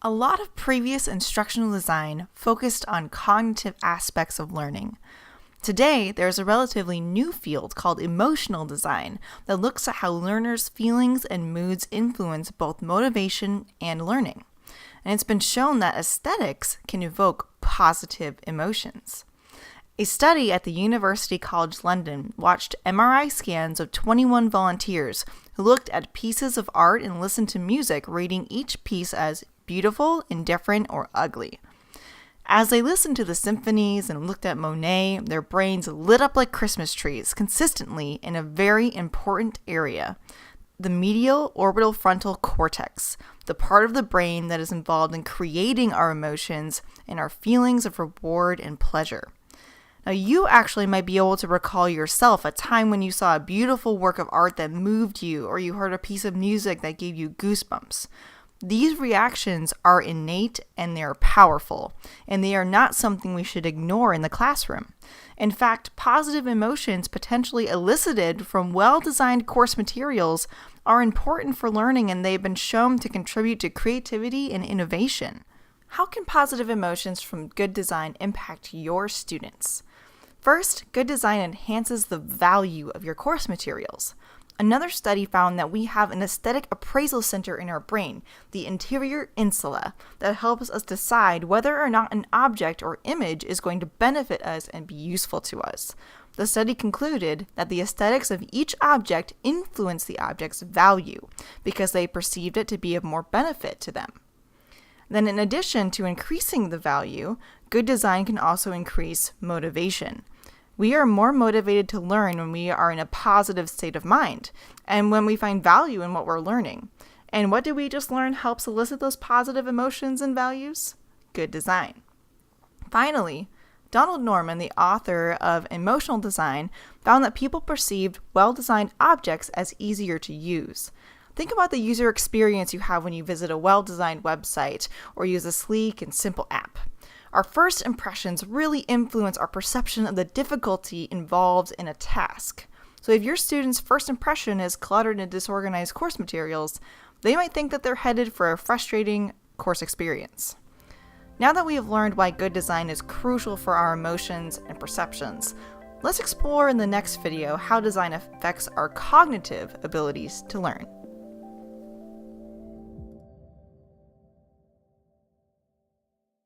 A lot of previous instructional design focused on cognitive aspects of learning. Today, there's a relatively new field called emotional design that looks at how learners' feelings and moods influence both motivation and learning. And it's been shown that aesthetics can evoke positive emotions. A study at the University College London watched MRI scans of 21 volunteers who looked at pieces of art and listened to music, rating each piece as beautiful, indifferent, or ugly. As they listened to the symphonies and looked at Monet, their brains lit up like Christmas trees consistently in a very important area, the medial orbital frontal cortex, the part of the brain that is involved in creating our emotions and our feelings of reward and pleasure. Now, you actually might be able to recall yourself a time when you saw a beautiful work of art that moved you, or you heard a piece of music that gave you goosebumps. These reactions are innate and they're powerful, and they are not something we should ignore in the classroom. In fact, positive emotions potentially elicited from well-designed course materials are important for learning, and they've been shown to contribute to creativity and innovation. How can positive emotions from good design impact your students? First, good design enhances the value of your course materials. Another study found that we have an aesthetic appraisal center in our brain, the anterior insula, that helps us decide whether or not an object or image is going to benefit us and be useful to us. The study concluded that the aesthetics of each object influence the object's value because they perceived it to be of more benefit to them. Then, in addition to increasing the value, good design can also increase motivation. We are more motivated to learn when we are in a positive state of mind and when we find value in what we're learning. And what did we just learn helps elicit those positive emotions and values? Good design. Finally, Donald Norman, the author of Emotional Design, found that people perceived well-designed objects as easier to use. Think about the user experience you have when you visit a well-designed website or use a sleek and simple app. Our first impressions really influence our perception of the difficulty involved in a task. So if your student's first impression is cluttered and disorganized course materials, they might think that they're headed for a frustrating course experience. Now that we have learned why good design is crucial for our emotions and perceptions, let's explore in the next video how design affects our cognitive abilities to learn.